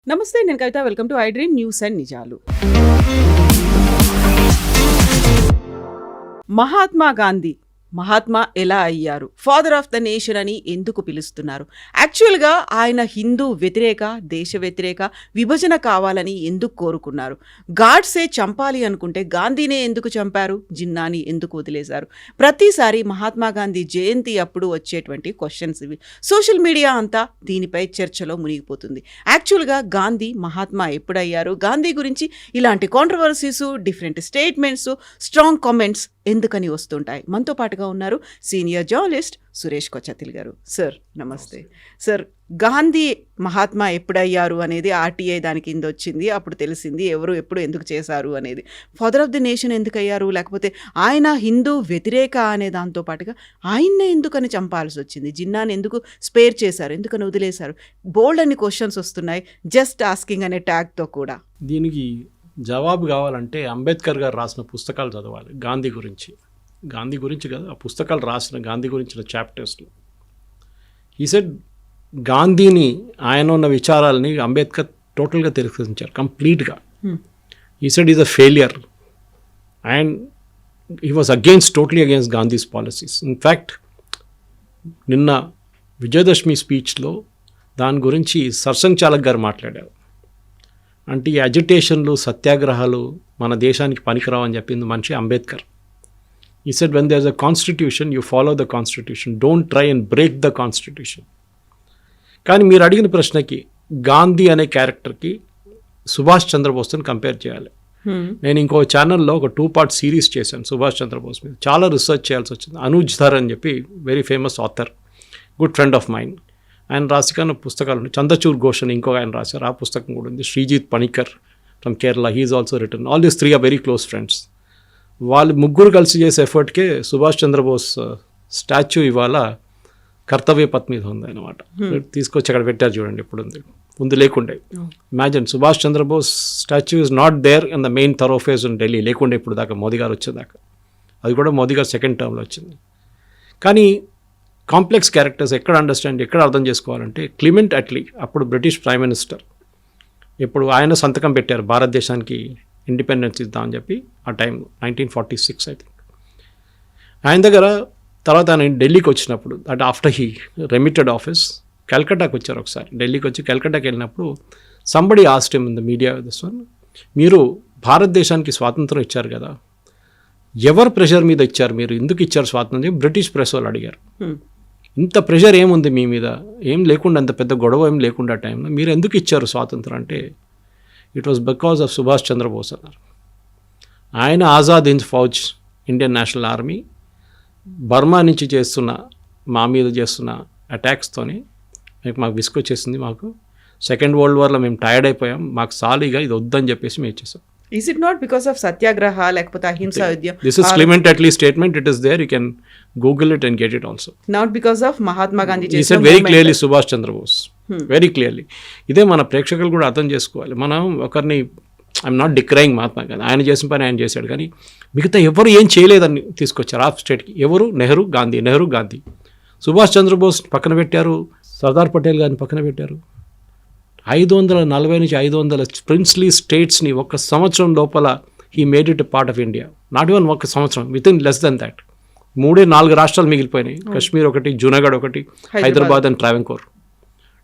నమస్తే, నేను Kavitha. Welcome to I dream news and నిజాలు. మహాత్మా ఎలా అయ్యారు? ఫాదర్ ఆఫ్ ద నేషన్ అని ఎందుకు పిలుస్తున్నారు? యాక్చువల్గా ఆయన హిందూ వ్యతిరేక, దేశ వ్యతిరేక, విభజన కావాలని ఎందుకు కోరుకున్నారు? గాడ్సే చంపాలి అనుకుంటే గాంధీనే ఎందుకు చంపారు? జిన్నాని ఎందుకు వదిలేశారు? ప్రతిసారి మహాత్మా గాంధీ జయంతి అప్పుడు వచ్చేటువంటి క్వశ్చన్స్ ఇవి. సోషల్ మీడియా అంతా దీనిపై చర్చలో మునిగిపోతుంది. యాక్చువల్గా గాంధీ మహాత్మా ఎప్పుడయ్యారు? గాంధీ గురించి ఇలాంటి controversies, different statements, strong comments ఎందుకని వస్తుంటాయి? మనతో పాటుగా ఉన్నారు సీనియర్ జర్నలిస్ట్ సురేష్ కొచ్చతిల్ గారు. సార్ నమస్తే. సార్, గాంధీ మహాత్మా ఎప్పుడయ్యారు అనేది ఆర్టీఐ దాని కింద వచ్చింది. అప్పుడు తెలిసింది ఎవరు ఎప్పుడు ఎందుకు చేశారు అనేది. ఫాదర్ ఆఫ్ ది నేషన్ ఎందుకు అయ్యారు? లేకపోతే ఆయన హిందూ వ్యతిరేక అనే దాంతో పాటుగా ఆయన్నే ఎందుకని చంపాల్సి వచ్చింది? జిన్నాని ఎందుకు స్పేర్ చేశారు? ఎందుకని వదిలేశారు? బోల్డ్ అన్ని క్వశ్చన్స్ వస్తున్నాయి. జస్ట్ ఆస్కింగ్ అనే ట్యాగ్తో కూడా. దీనికి జవాబు కావాలంటే అంబేద్కర్ గారు రాసిన పుస్తకాలు చదవాలి. గాంధీ గురించి కదా, ఆ పుస్తకాలు రాసిన గాంధీ గురించిన చాప్టర్స్లో ఈ సెడ్ గాంధీని, ఆయన ఉన్న విచారాలని అంబేద్కర్ టోటల్గా తిరస్కరించారు కంప్లీట్గా. ఈ said is a failure and he was totally against Gandhi's policies. In fact నిన్న విజయదశమి స్పీచ్లో దాని గురించి సర్సంఘ్ చాలక్ గారు మాట్లాడారు. అంటే ఈ అజిటేషన్లు, సత్యాగ్రహాలు మన దేశానికి పనికిరావని చెప్పింది మనిషి Ambedkar. He said when there is a constitution, you follow the constitution, don't try and break the constitution. కానీ మీరు అడిగిన ప్రశ్నకి గాంధీ అనే క్యారెక్టర్కి సుభాష్ చంద్రబోస్ని కంపేర్ చేయాలి. నేను ఇంకో ఛానల్లో ఒక 2-part సిరీస్ చేశాను సుభాష్ చంద్రబోస్ మీద. చాలా రీసెర్చ్ చేయాల్సి వచ్చింది. అనూజ్ ధర్ అని చెప్పి very famous author, good friend of mind. ఆయన రాసిన పుస్తకాలు ఉన్నాయి. చంద్రచూర్ ఘోష్ అని ఇంకొక ఆయన రాశారు, ఆ పుస్తకం కూడా ఉంది. Sreejith Panicker from Kerala, he's also return. All these 3 are very close friends. వాళ్ళు ముగ్గురు కలిసి చేసే ఎఫర్ట్కే సుభాష్ చంద్రబోస్ స్టాచ్యూ ఇవాళ కర్తవ్య పథ్ మీద ఉంది అనమాట. తీసుకొచ్చి అక్కడ పెట్టారు చూడండి, ఇప్పుడు ఉంది, ముందు లేకుండే. Imagine, Subhash Chandra Bose statue is not there in the main thoroughfare in Delhi, లేకుండే ఇప్పుడు దాకా, మోదీ గారు వచ్చేదాకా. అది కూడా మోదీ గారు 2nd టర్మ్లో వచ్చింది. కానీ కాంప్లెక్స్ క్యారెక్టర్స్ ఎక్కడ అర్థం చేసుకోవాలంటే క్లిమెంట్ అట్లీ, అప్పుడు బ్రిటిష్ ప్రైమ్ మినిస్టర్, ఇప్పుడు ఆయన సంతకం పెట్టారు భారతదేశానికి ఇండిపెండెన్స్ ఇద్దామని చెప్పి ఆ టైంలో 1946 ఐ థింక్. ఆయన దగ్గర తర్వాత ఆయన ఢిల్లీకి వచ్చినప్పుడు, అంటే ఆఫ్టర్ హీ రెమిటెడ్ ఆఫీస్, కల్కట్టాకి వచ్చారు ఒకసారి. ఢిల్లీకి వచ్చి కల్కట్టాకి వెళ్ళినప్పుడు somebody asked him in the media this one, మీరు భారతదేశానికి స్వాతంత్రం ఇచ్చారు కదా, ఎవరు ప్రెషర్ మీద ఇచ్చారు, మీరు ఎందుకు ఇచ్చారు స్వాతంత్రం? బ్రిటిష్ ప్రెస్ వాళ్ళు అడిగారు. ఇంత ప్రెషర్ ఏముంది మీ మీద, ఏం లేకుండా, అంత పెద్ద గొడవ ఏం లేకుండా టైంలో మీరు ఎందుకు ఇచ్చారు స్వాతంత్రం అంటే, it was because of Subhash Chandrabose అన్నారు. ఆయన Azad Hind Fauj, Indian national army, Burma నుంచి మా మీద చేస్తున్న అటాక్స్తోనే మాకు విసుకొచ్చేసింది. మాకు 2nd వరల్డ్ వార్లో మేము టైర్డ్ అయిపోయాం, మాకు సాలీగా ఇది వద్దని చెప్పేసి మేము ఇచ్చేసాం. Is it not because of సత్యాగ్రహ లేకపోతే అహింసా యుద్ధం? This is Clement Attlee's statement. It is there. You can Google it and get it also. Not because of Mahatma Gandhi చేసిన. He said very clearly Subhash Chandrabose, very clearly. ఇదే మన ప్రేక్షకులు కూడా అర్థం చేసుకోవాలి. మనం ఒకరిని, I'm not decrying Mahatma Gandhi, ఆయన చేసిన పని ఆయన చేశాడు, కానీ మిగతా ఎవరు ఏం చేయలేదని తీసుకొచ్చారు ఆఫ్ స్టేట్కి. ఎవరు? నెహ్రూ, గాంధీ. సుభాష్ చంద్రబోస్ పక్కన పెట్టారు, సర్దార్ పటేల్ గారిని పక్కన పెట్టారు. 540 నుంచి 500 ప్రిన్స్లీ స్టేట్స్ని 1 సంవత్సరం లోపల he made it part of India. Not even 1 సంవత్సరం, within less than that 3-4 రాష్ట్రాలు మిగిలిపోయినాయి. కశ్మీర్ ఒకటి, జూనాగఢ్ ఒకటి, Hyderabad and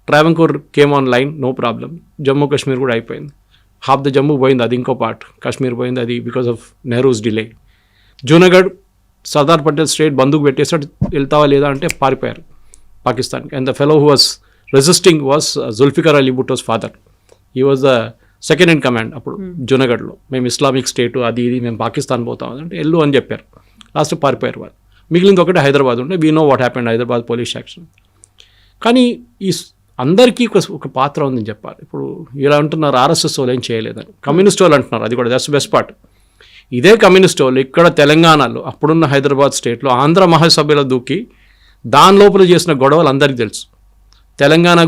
Travancore came on line, no problem. Jammu Kashmir కూడా అయిపోయింది. హాఫ్ ద జమ్మూ పోయింది, అది ఇంకో పార్ట్. కాశ్మీర్ పోయింది, అది because of Nehru's delay. Junagadh Sardar Patel state బందూకు పెట్టేసాడు, వెళ్తావా లేదా అంటే పారిపోయారు పాకిస్తాన్కి. And the fellow who was resisting was Zulfikar Ali Bhutto's father. He was the 2nd in command అప్పుడు జూనాగఢ్లో. మేము ఇస్లామిక్ స్టేటు అది ఇది, మేము పాకిస్తాన్ పోతాం అంటే వెళ్ళు అని చెప్పారు. లాస్ట్ పారిపోయారు వాళ్ళు. మిగిలింది ఒకటి హైదరాబాద్ ఉంటే, we know what happened Hyderabad police action. కానీ ఈ అందరికీ ఒక పాత్ర ఉందని చెప్పాలి. ఇప్పుడు ఇలా అంటున్నారు ఆర్ఎస్ఎస్ వాళ్ళు ఏం చేయలేదని, కమ్యూనిస్ట్ వాళ్ళు అంటున్నారు, అది కూడా దట్స్ బెస్ట్ పార్ట్. ఇదే కమ్యూనిస్ట్ వాళ్ళు ఇక్కడ తెలంగాణలో, అప్పుడున్న హైదరాబాద్ స్టేట్లో ఆంధ్ర మహాసభలో దూకి దాని లోపల చేసిన గొడవలు అందరికీ తెలుసు. తెలంగాణ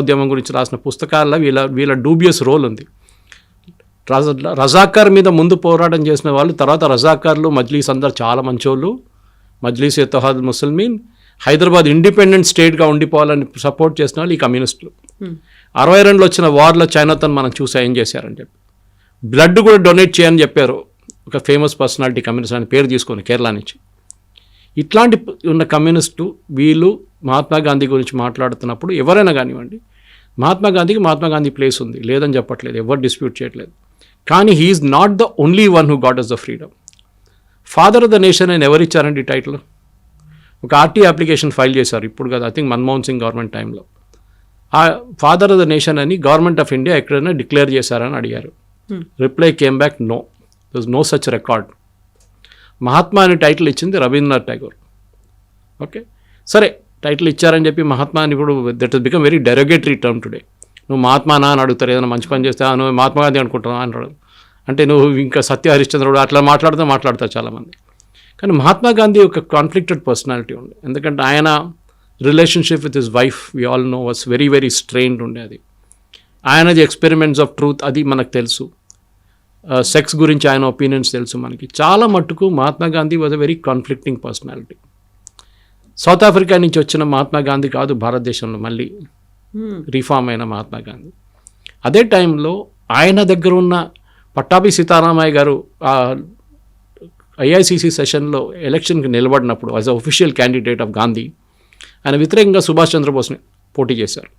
ఉద్యమం గురించి రాసిన పుస్తకాల్లో వీళ్ళ డూబియస్ రోల్ ఉంది. రజాకార్ మీద ముందు పోరాటం చేసిన వాళ్ళు, తర్వాత రజాకార్లు, మజ్లీస్ అందరు చాలా మంచోళ్ళు, మజ్లీస్ ఇత్తెహాదుల్ ముస్లిమీన్ హైదరాబాద్ ఇండిపెండెంట్ స్టేట్గా ఉండిపోవాలని సపోర్ట్ చేసిన వాళ్ళు ఈ కమ్యూనిస్టులు. 62లో వచ్చిన వార్లో చైనాతో మనం చూసా ఏం చేశారని చెప్పి. బ్లడ్ కూడా డొనేట్ చేయని చెప్పారు ఒక ఫేమస్ పర్సనాలిటీ కమ్యూనిస్ట్ అని పేరు తీసుకొని కేరళ నుంచి. ఇట్లాంటి ఉన్న కమ్యూనిస్టు వీళ్ళు మహాత్మా గాంధీ గురించి మాట్లాడుతున్నప్పుడు ఎవరైనా కానివ్వండి, మహాత్మా గాంధీ ప్లేస్ ఉంది, లేదని చెప్పట్లేదు, ఎవరు డిస్ప్యూట్ చేయట్లేదు. కానీ he's not the only one who got us the freedom. Father of the nation అని ఎవరు ఇచ్చారండి టైటిల్? ఒక ఆర్టీ అప్లికేషన్ ఫైల్ చేశారు ఇప్పుడు కదా, I think Manmohan Singh government టైంలో. ఆ ఫాదర్ ఆఫ్ ద నేషన్ అని గవర్నమెంట్ ఆఫ్ ఇండియా ఎక్కడైనా డిక్లేర్ చేశారని అడిగారు. Reply came back no, there is no such record. Mahatma అనే టైటిల్ ఇచ్చింది రవీంద్రనాథ్ ఠాగూర్. ఓకే, సరే టైటిల్ ఇచ్చారని చెప్పి మహాత్మా అని ఇప్పుడు that is become very derogatory term today. నువ్వు మహాత్మానా అని అడుగుతారు, ఏదైనా మంచి పని చేస్తే నువ్వు మహాత్మా గాంధీ అనుకుంటున్నావు అంటారు. అంటే నువ్వు ఇంకా సత్య హరిశ్చంద్రుడు అట్లా మాట్లాడతారు చాలామంది. కానీ మహాత్మా గాంధీ ఒక కాన్ఫ్లిక్టెడ్ పర్సనాలిటీ ఉంది. ఎందుకంటే ఆయన relationship with his wife we all know was very very strained ఉండే. అది ఆయనది ఎక్స్పెరిమెంట్స్ ఆఫ్ ట్రూత్ అది మనకు తెలుసు. సెక్స్ గురించి ఆయన ఒపీనియన్స్ తెలుసు మనకి. చాలా మట్టుకు Mahatma Gandhi was a very conflicting personality. South Africa నుంచి వచ్చిన మహాత్మా గాంధీ కాదు భారతదేశంలో మళ్ళీ రీఫార్మ్ అయిన మహాత్మా గాంధీ. అదే టైంలో ఆయన దగ్గర ఉన్న పట్టాభి సీతారామయ్య గారు ఐఐసిసి సెషన్లో ఎలక్షన్కి నిలబడినప్పుడు as a official candidate of Gandhi ఆయన వ్యతిరేకంగా సుభాష్ చంద్రబోస్ని పోటీ చేశారు.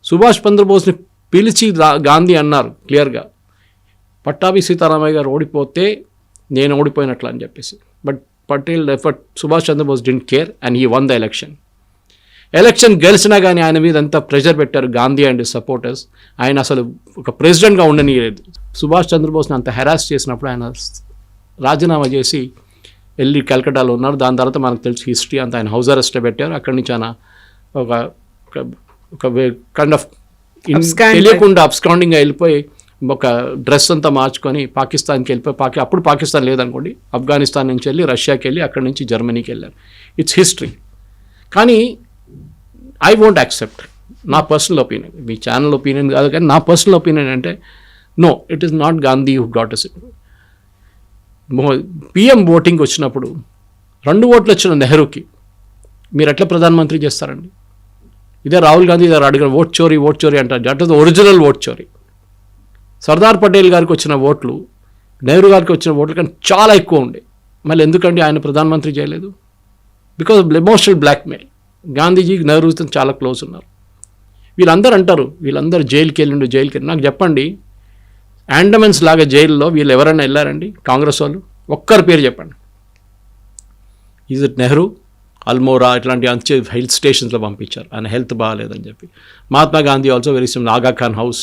సుభాష్ చంద్రబోస్ని పిలిచి గాంధీ అన్నారు క్లియర్గా, పట్టాభి సీతారామయ్య గారు ఓడిపోతే నేను ఓడిపోయినట్లు అని చెప్పేసి. But Subhash Chandrabose didn't care and he won the election గెలిచినా కానీ ఆయన మీద ఎంత ప్రెషర్ పెట్టారు గాంధీ అండ్ సపోర్టర్స్. ఆయన అసలు ఒక ప్రెసిడెంట్గా ఉండనియలేదు. సుభాష్ చంద్రబోస్ని అంత హెరాస్ చేసినప్పుడు ఆయన రాజీనామా చేసి వెళ్ళి కలకట్టాలో ఉన్నారు. దాని తర్వాత మనకు తెలుసు హిస్టరీ అంతా, ఆయన హౌస్ అరెస్ట్ పెట్టారు. అక్కడి నుంచి ఆయన ఒక కైండ్ ఆఫ్ తెలియకుండా అబ్స్కాండింగ్గా వెళ్ళిపోయి ఒక డ్రెస్ అంతా మార్చుకొని పాకిస్తాన్కి వెళ్ళిపోయి అప్పుడు పాకిస్తాన్ లేదనుకోండి, ఆఫ్ఘనిస్తాన్ నుంచి వెళ్ళి రష్యాకి వెళ్ళి అక్కడి నుంచి జర్మనీకి వెళ్ళారు. It's history. కానీ ఐ వోంట్ యాక్సెప్ట్, నా పర్సనల్ ఒపీనియన్, మీ ఛానల్ ఒపీనియన్ కాదు కానీ నా పర్సనల్ ఒపీనియన్ అంటే no, it is not Gandhi who got us. PM voting వచ్చినప్పుడు 2 ఓట్లు వచ్చిన నెహ్రూకి మీరు ఎట్లా ప్రధానమంత్రి చేస్తారండి? ఇదే రాహుల్ గాంధీ గారు అడిగిన ఓట్ చోరీ అంటారు. That is the original vote చోరీ. సర్దార్ పటేల్ గారికి వచ్చిన ఓట్లు నెహ్రూ గారికి వచ్చిన ఓట్లు కానీ చాలా ఎక్కువ ఉండే. మళ్ళీ ఎందుకండి ఆయన ప్రధానమంత్రి చేయలేదు? Because of emotional blackmail. గాంధీజీకి నెహ్రూతో చాలా క్లోజ్ ఉన్నారు. వీళ్ళందరూ అంటారు వీళ్ళందరూ జైలుకి వెళ్ళి. నాకు చెప్పండి, ఆండమన్స్ లాగా జైల్లో వీళ్ళు ఎవరైనా వెళ్ళారండి కాంగ్రెస్ వాళ్ళు? ఒక్కరి పేరు చెప్పండి. ఈజ్ ఇట్ నెహ్రూ, అల్మోరా ఇట్లాంటి అంచే హిల్ స్టేషన్స్లో పంపించారు ఆయన హెల్త్ బాగాలేదని చెప్పి. Mahatma Gandhi also very SIM ఆగా ఖాన్ హౌస్,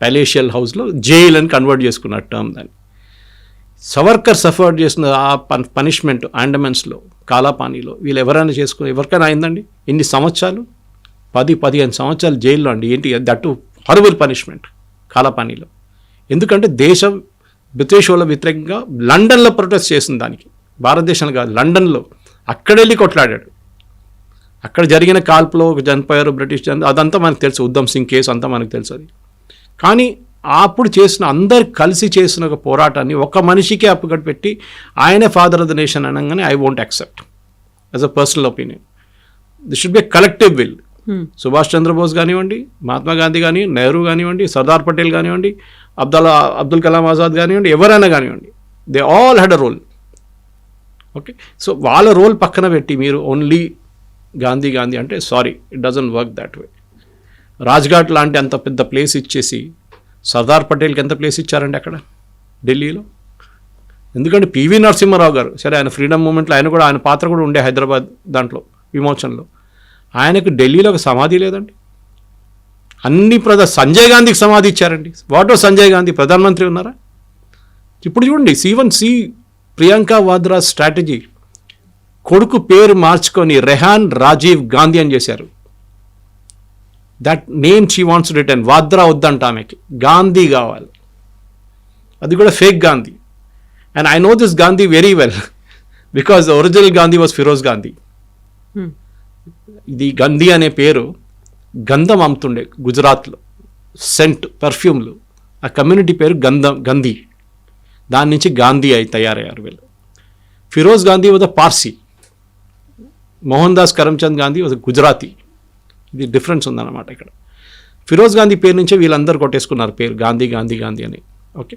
ప్యాలేషియల్ హౌస్లో జైల్ అని కన్వర్ట్ చేసుకున్నారు టర్మ్. దాన్ని సవర్కర్ సఫర్ చేసిన ఆ పనిష్మెంట్ ఆండమన్స్లో కాలాపానీలో వీళ్ళు ఎవరైనా ఎవరికైనా అయిందండి? ఎన్ని సంవత్సరాలు? 10-15 సంవత్సరాలు జైల్లో అండి. ఏంటి దట్టు హారబుల్ పనిష్మెంట్ కాలాపానీలో. ఎందుకంటే దేశం బ్రిటిష్ వాళ్ళ వ్యతిరేకంగా లండన్లో ప్రొటెస్ట్ చేసిన దానికి, భారతదేశంలో కాదు లండన్లో, అక్కడెళ్ళి కొట్లాడాడు. అక్కడ జరిగిన కాల్పులో చనిపోయారు బ్రిటిష్ అదంతా మనకు తెలుసు, ఉద్దమ్ సింగ్ కేసు అంతా మనకు తెలుసు. అది కానీ అప్పుడు చేసిన అందరు కలిసి చేసిన ఒక పోరాటాన్ని ఒక మనిషికే అప్పుగట్టు పెట్టి ఆయనే ఫాదర్ ఆఫ్ ద నేషన్ అనగానే I won't accept as a personal opinion. This should be collective will. Subhash Chandrabose కానివ్వండి, మహాత్మా గాంధీ కానీ, నెహ్రూ కానివ్వండి, సర్దార్ పటేల్ కానివ్వండి, అబ్దుల్ కలాం ఆజాద్ కానివ్వండి, ఎవరైనా కానివ్వండి, they all had a role. Okay, so వాళ్ళ రోల్ పక్కన పెట్టి మీరు ఓన్లీ గాంధీ అంటే sorry, it doesn't work that way. రాజ్ఘాట్ లాంటి అంత పెద్ద ప్లేస్ ఇచ్చేసి సర్దార్ పటేల్కి ఎంత ప్లేస్ ఇచ్చారండి అక్కడ ఢిల్లీలో? ఎందుకంటే పివి నరసింహారావు గారు, సరే ఆయన ఫ్రీడమ్ మూమెంట్లో ఆయన పాత్ర కూడా ఉండే హైదరాబాద్ దాంట్లో విమోచనలో, ఆయనకు ఢిల్లీలో ఒక సమాధి లేదండి. అన్ని సంజయ్ గాంధీకి సమాధి ఇచ్చారండి. వాట్ సంజయ్ గాంధీ ప్రధానమంత్రి ఉన్నారా? ఇప్పుడు చూడండి, సి ప్రియాంక వాద్రా స్ట్రాటజీ, కొడుకు పేరు మార్చుకొని రెహాన్ రాజీవ్ గాంధీ అని చేశారు. That name she wants return. Vadra వద్దంట, ఆమెకి గాంధీ కావాలి. అది కూడా fake Gandhi. And I know this Gandhi very well because original Gandhi was Feroze Gandhi. ఇది గంధీ అనే పేరు గంధం అమ్ముతుండే గుజరాత్లో, సెంట్ పర్ఫ్యూమ్లు. ఆ కమ్యూనిటీ పేరు గంధీ. దాని నుంచి గాంధీ తయారయ్యారు వీళ్ళు. Feroze Gandhi was a Parsi, Mohandas Karamchand Gandhi was Gujarati. ఇది డిఫరెన్స్ ఉందన్నమాట ఇక్కడ. ఫిరోజ్ గాంధీ పేరు నుంచే వీళ్ళందరూ కొట్టేసుకున్నారు పేరు గాంధీ గాంధీ గాంధీ అని. ఓకే,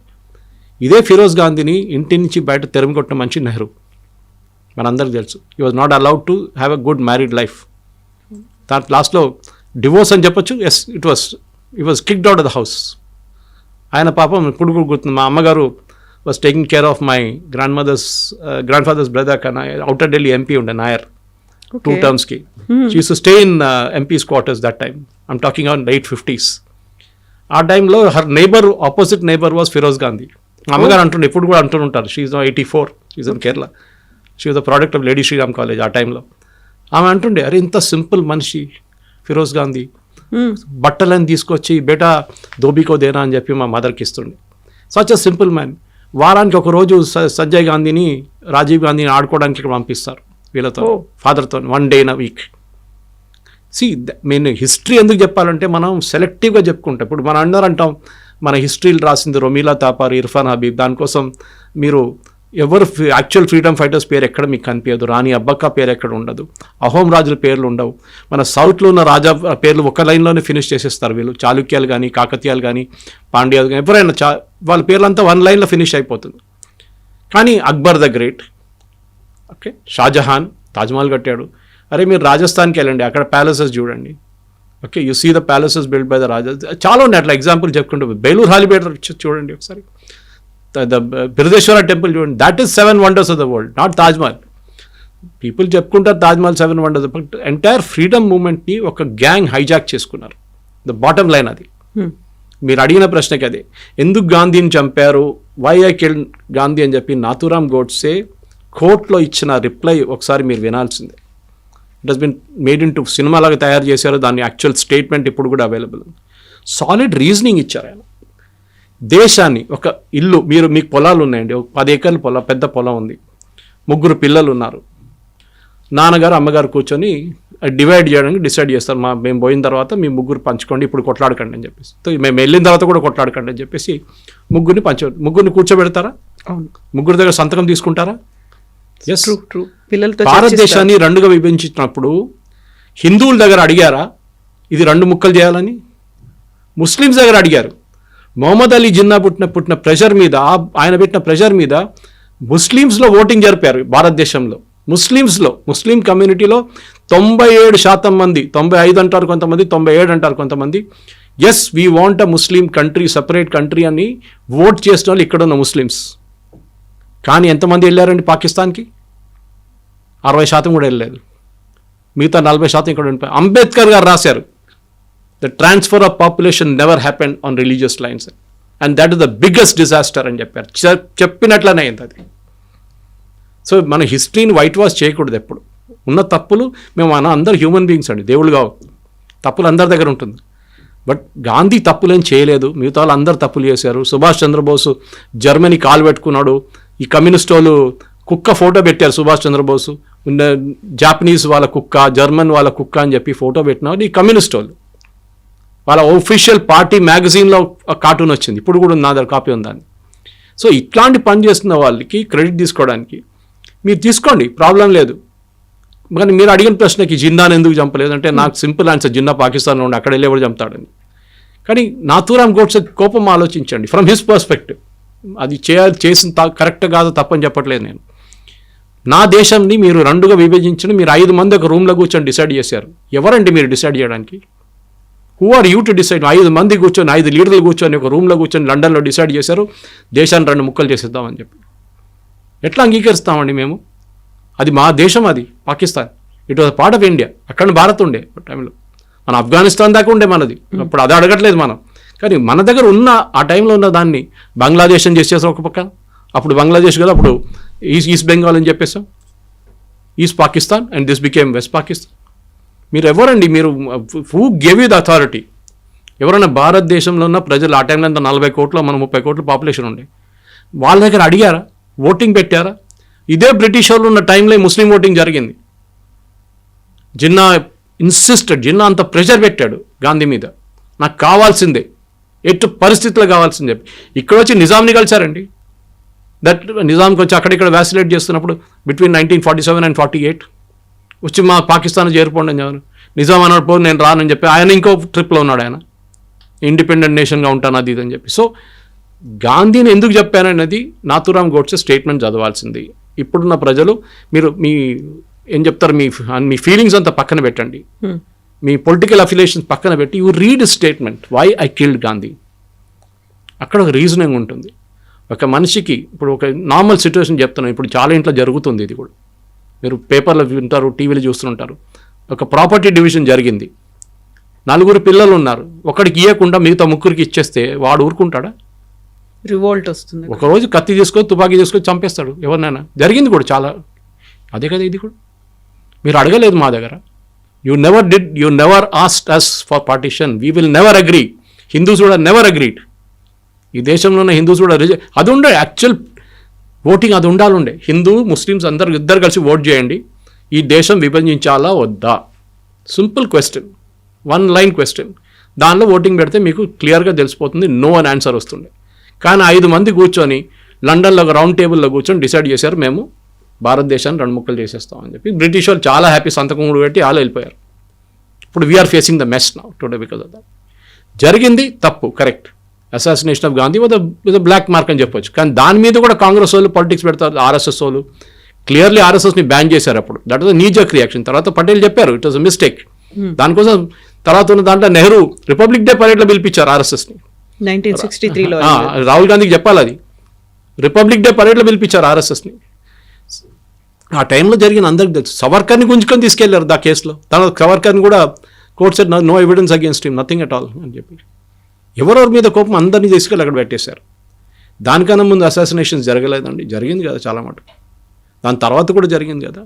ఇదే ఫిరోజ్ గాంధీని ఇంటి నుంచి బయట తెరమి కొట్టిన మనిషి నెహ్రూ, మనందరికీ తెలుసు. He was not allowed to have a good married life. దాని లాస్ట్లో డివోర్స్ అని చెప్పొచ్చు. Yes, it was kicked out of the house. ఆయన పాపం ఇప్పుడు కూడా గుర్తుంది, మా అమ్మగారు was taking care of my grandfather's brother కన్నా అవుటర్ ఢిల్లీ ఎంపీ ఉండే నాయర్ 2 termsకి. She use to stay in MPs quarters that time. I'm talking on late 50s. ఆ టైంలో her neighbour, opposite neighbour was Feroze Gandhi. మా అమ్మగారు అంటుండే, ఇప్పుడు కూడా అంటుంటారు, she is 84, she's in Kerala. She was the product of lady Shriram college ఆ టైంలో. ఆమె అంటుండే, అరే ఇంత సింపుల్ మనిషి ఫిరోజ్ గాంధీ, బట్టలని తీసుకొచ్చి బేటా దోబీకో దేనా అని చెప్పి మా మదర్కి ఇస్తుండే. Such a simple man. వారానికి ఒక రోజు సంజయ్ గాంధీని, రాజీవ్ గాంధీని ఆడుకోవడానికి ఇక్కడ పంపిస్తారు వీళ్ళతో, ఫాదర్తో, 1 day in a week. నేను హిస్టరీ ఎందుకు చెప్పాలంటే మనం సెలెక్టివ్గా చెప్పుకుంటాం. ఇప్పుడు మనం అందరూ అంటాం మన హిస్టరీలు రాసింది రొమీలా తాపార్, ఇర్ఫాన్ హబీబ్, దానికోసం మీరు ఎవరు యాక్చువల్ ఫ్రీడమ్ ఫైటర్స్ పేరు ఎక్కడ మీకు కనిపించదు, రాణి అబ్బక్క పేరు ఎక్కడ ఉండదు, అహోం రాజుల పేర్లు ఉండవు, మన సౌత్లో ఉన్న రాజా పేర్లు ఒక లైన్లోనే ఫినిష్ చేసేస్తారు వీళ్ళు. చాళుక్యాలు కానీ, కాకతీయాలు కానీ, పాండ్యాలు కానీ, ఎవరైనా వాళ్ళ పేర్లంతా 1 lineలో ఫినిష్ అయిపోతుంది. కానీ Akbar the great, okay, Shahjahan Taj Mahal కట్టాడు. అరే మీరు రాజస్థాన్కి వెళ్ళండి, అక్కడ ప్యాలెసెస్ చూడండి. Okay, you see the palaces build by the raja. చాలా ఉన్నాయి అట్లా ఎగ్జాంపుల్ చెప్పుకుంటూ. బేలూర్ హాలిబేటర్ చూడండి ఒకసారి, ద బిరుదేశ్వర టెంపుల్ చూడండి. That is 7 wonders of the world, not Taj Mahal. People చెప్పుకుంటారు Taj Mahal 7 wonders, but entire freedom మూమెంట్ని ఒక గ్యాంగ్ హైజాక్ చేసుకున్నారు. ద బాటమ్ లైన్ అది. మీరు అడిగిన ప్రశ్నకి అదే, ఎందుకు గాంధీని చంపారు, వై ఐ కిల్ గాంధీ అని చెప్పి నాథూరామ్ గోడ్సే కోర్టులో ఇచ్చిన రిప్లై ఒకసారి మీరు వినాల్సిందే. It has been made into సినిమాలాగా తయారు చేశారు, దాని యాక్చువల్ స్టేట్మెంట్ ఇప్పుడు కూడా అవైలబుల్ ఉంది. సాలిడ్ రీజనింగ్ ఇచ్చారు ఆయన. దేశాన్ని, ఒక ఇల్లు, మీకు పొలాలు ఉన్నాయండి, ఒక 10 acres పొలం, పెద్ద పొలం ఉంది, 3 పిల్లలు ఉన్నారు, నాన్నగారు అమ్మగారు కూర్చొని డివైడ్ చేయడానికి డిసైడ్ చేస్తారు. మేము పోయిన తర్వాత మీ 3 పంచుకోండి, ఇప్పుడు కొట్లాడకండి అని చెప్పేసి, మేము వెళ్ళిన తర్వాత కూడా కొట్లాడకండి అని చెప్పేసి 3 కూర్చోబెడతారా? 3 దగ్గర సంతకం తీసుకుంటారా? Yes, true. పిల్లలతో భారతదేశాన్ని 2గా విభజించినప్పుడు హిందువుల దగ్గర అడిగారా ఇది 2 ముక్కలు చేయాలని? ముస్లిమ్స్ దగ్గర అడిగారు. మొహమ్మద్ అలీ జిన్నా పుట్టిన ప్రెషర్ మీద, ఆయన పెట్టిన ప్రెషర్ మీద ముస్లిమ్స్లో ఓటింగ్ జరిపారు భారతదేశంలో. ముస్లిం కమ్యూనిటీలో 97% మంది, 95 అంటారు కొంతమంది, 97 అంటారు కొంతమంది, yes we want a Muslim country, separate country అని ఓట్ చేసిన వాళ్ళు ఇక్కడ ఉన్న ముస్లిమ్స్. కానీ ఎంతమంది వెళ్ళారండి పాకిస్తాన్కి? 60% కూడా వెళ్ళలేదు. మిగతా 40% ఇక్కడ ఉండిపోయి. అంబేద్కర్ గారు రాశారు, the transfer of population never happened on religious lines and that is the biggest disaster అని చెప్పారు. చెప్పినట్లనే అయింది అది. సో మన హిస్టరీని వైట్ వాష్ చేయకూడదు ఎప్పుడు. ఉన్న తప్పులు, మేము అందరు హ్యూమన్ బీయింగ్స్ అండి, దేవుళ్ళు కావు. తప్పులు అందరి దగ్గర ఉంటుంది. బట్ గాంధీ తప్పులేం చేయలేదు, మిగతా వాళ్ళు అందరు తప్పులు చేశారు. సుభాష్ చంద్రబోసు జర్మనీ కాలు పెట్టుకున్నాడు. ఈ కమ్యూనిస్ట్ వాళ్ళు కుక్క ఫోటో పెట్టారు, సుభాష్ చంద్రబోసు, జాపనీస్ వాళ్ళ కుక్క, జర్మన్ వాళ్ళ కుక్క అని చెప్పి ఫోటో పెట్టినారు ఈ కమ్యూనిస్ట్ వాళ్ళు. వాళ్ళ ఒఫీషియల్ పార్టీ మ్యాగజైన్లో కార్టూన్ వచ్చింది, ఇప్పుడు కూడా నా దగ్గర కాపీ ఉందని. సో ఇట్లాంటి పని చేస్తున్న వాళ్ళకి క్రెడిట్ తీసుకోవడానికి మీరు తీసుకోండి, ప్రాబ్లం లేదు. కానీ మీరు అడిగిన ప్రశ్నకి జిన్నాను ఎందుకు చంపలేదు అంటే నాకు సింపుల్ ఆన్సర్, జిన్నా పాకిస్తాన్లో ఉండి అక్కడ వెళ్ళి ఎవరు చంపుతాడని. కానీ నాథూరామ్ గోడ్సే కోపం ఆలోచించండి ఫ్రమ్ హిస్ పర్స్పెక్టివ్. అది చేసిన కరెక్ట్ కాదు, తప్పని చెప్పట్లేదు నేను. నా దేశాన్ని మీరు 2గా విభజించిన, మీరు 5 మంది ఒక రూమ్లో కూర్చొని డిసైడ్ చేశారు. ఎవరండి మీరు డిసైడ్ చేయడానికి? Who are you to decide? 5 మంది కూర్చొని, 5 లీడర్లు కూర్చొని ఒక రూమ్లో కూర్చొని లండన్లో డిసైడ్ చేశారు దేశాన్ని 2 ముక్కలు చేసేద్దామని చెప్పి. ఎట్లా అంగీకరిస్తామండి మేము? అది మా దేశం, అది Pakistan. It was part of India. అక్కడ భారత్ ఉండే టైంలో, మన ఆఫ్ఘనిస్తాన్ దాకా ఉండే మనది. అప్పుడు అది అడగట్లేదు మనం. కానీ మన దగ్గర ఉన్న ఆ టైంలో ఉన్న దాన్ని బంగ్లాదేశ్ అని చేసేసాం ఒక పక్క. అప్పుడు బంగ్లాదేశ్ కదా, అప్పుడు ఈస్ట్ బెంగాల్ అని చెప్పేసాం, East Pakistan, and this became West Pakistan. మీరు ఎవరండి? మీరు who gave you the authority? ఎవరైనా భారతదేశంలో ఉన్న ప్రజలు ఆ టైంలో అంతా 40 కోట్లు, మన 30 కోట్ల పాపులేషన్ ఉండే, వాళ్ళ దగ్గర అడిగారా? ఓటింగ్ పెట్టారా? ఇదే బ్రిటిష్ వాళ్ళు ఉన్న టైంలో ముస్లిం ఓటింగ్ జరిగింది. జిన్నా జిన్నా అంత ప్రెషర్ పెట్టాడు గాంధీ మీద, నాకు కావాల్సిందే, ఎటు పరిస్థితుల్లో కావాల్సింది చెప్పి. ఇక్కడ వచ్చి నిజాంని కలిశారండి. నిజాంకి వచ్చి అక్కడిక్కడ వ్యాసిలేట్ చేస్తున్నప్పుడు బిట్వీన్ 1947 and 48 వచ్చి మా పాకిస్తాన్ చేరిపోండి అని చెప్పారు. నిజాం అన్నాడు పో నేను రానని చెప్పి ఆయన ఇంకో ట్రిప్లో ఉన్నాడు, ఆయన ఇండిపెండెంట్ నేషన్గా ఉంటాను అది ఇదని చెప్పి. సో గాంధీని ఎందుకు చెప్పానన్నది నాథూరామ్ గోడ్సే స్టేట్మెంట్ చదవాల్సింది. ఇప్పుడున్న ప్రజలు మీరు ఏం చెప్తారు, మీ ఫీలింగ్స్ అంతా పక్కన పెట్టండి, మీ పొలిటికల్ అఫిలియేషన్స్ పక్కన పెట్టి you read statement why I killed Gandhi. అక్కడ ఒక రీజనింగ్ ఉంటుంది. ఒక మనిషికి ఇప్పుడు ఒక నార్మల్ సిచ్యువేషన్ చెప్తున్నాను, ఇప్పుడు చాలా ఇంట్లో జరుగుతుంది ఇది కూడా, మీరు పేపర్లో వింటారు, టీవీలో చూస్తుంటారు. ఒక ప్రాపర్టీ డివిజన్ జరిగింది, 4 పిల్లలు ఉన్నారు, ఒకడికి ఇవ్వకుండా మిగతా 3కి ఇచ్చేస్తే వాడు ఊరుకుంటాడా? రివోల్ట్ వస్తుంది. ఒకరోజు కత్తి తీసుకొని తుపాకీ తీసుకొని చంపేస్తాడు ఎవరినైనా. జరిగింది కూడా చాలా. అదే కదా ఇది కూడా. మీరు అడగలేదు మా దగ్గర. You never asked us for partition. We will never agree. Hindus కూడా నెవర్ అగ్రీడ్. ఈ దేశంలో ఉన్న హిందూస్ కూడా అది ఉండే యాక్చువల్ ఓటింగ్, అది ఉండాలండే. హిందూ ముస్లిమ్స్ ఇద్దరు కలిసి ఓట్ చేయండి, ఈ దేశం విభజించాలా వద్దా, సింపుల్ క్వశ్చన్, 1 లైన్ క్వశ్చన్. దానిలో ఓటింగ్ పెడితే మీకు క్లియర్గా తెలిసిపోతుంది, నో అని ఆన్సర్ వస్తుండే. కానీ 5 మంది కూర్చొని లండన్లో ఒక రౌండ్ టేబుల్లో కూర్చొని డిసైడ్ చేశారు, మేము భారతదేశాన్ని 2 ముక్కలు చేసేస్తామని చెప్పి. బ్రిటిష్ వాళ్ళు చాలా హ్యాపీ సంతకం కూడా పెట్టి వాళ్ళు వెళ్ళిపోయారు. ఇప్పుడు we're facing the mess now today because of that. జరిగింది తప్పు, correct. Assassination of Gandhi with black mark అని చెప్పొచ్చు. కానీ దాని మీద కూడా కాంగ్రెస్ వాళ్ళు పాలిటిక్స్ పెడతారు. ఆర్ఎస్ఎస్ వాళ్ళు క్లియర్లీ ఆర్ఎస్ఎస్ని బ్యాన్ చేశారు అప్పుడు. దట్ వాజ్ నీ జక్ రియాక్షన్. తర్వాత పటేల్ చెప్పారు ఇట్ వాజ్ అ మిస్టేక్. దానికోసం తర్వాత ఉన్న దాంట్లో నెహ్రూ రిపబ్లిక్ డే పరేడ్లో పిలిపించారు ఆర్ఎస్ఎస్ని. 1963లో రాహుల్ గాంధీకి చెప్పాలి, అది రిపబ్లిక్ డే పరేడ్లో పిలిపించారు ఆర్ఎస్ఎస్ని. ఆ టైంలో జరిగిన అందరికి తెలుసు. సవర్కర్ని గుంజుకొని తీసుకెళ్లారు ఆ కేసులో. తర్వాత సవర్కర్ని కూడా court said no evidence against him, nothing at all అని చెప్పి. ఎవరెవరి మీద కోపం అందరినీ తీసుకెళ్ళి అక్కడ పెట్టేశారు. దానికన్నా ముందు అసాసినేషన్స్ జరగలేదండి, జరిగింది కదా చాలా మటుకు. దాని తర్వాత కూడా జరిగింది కదా.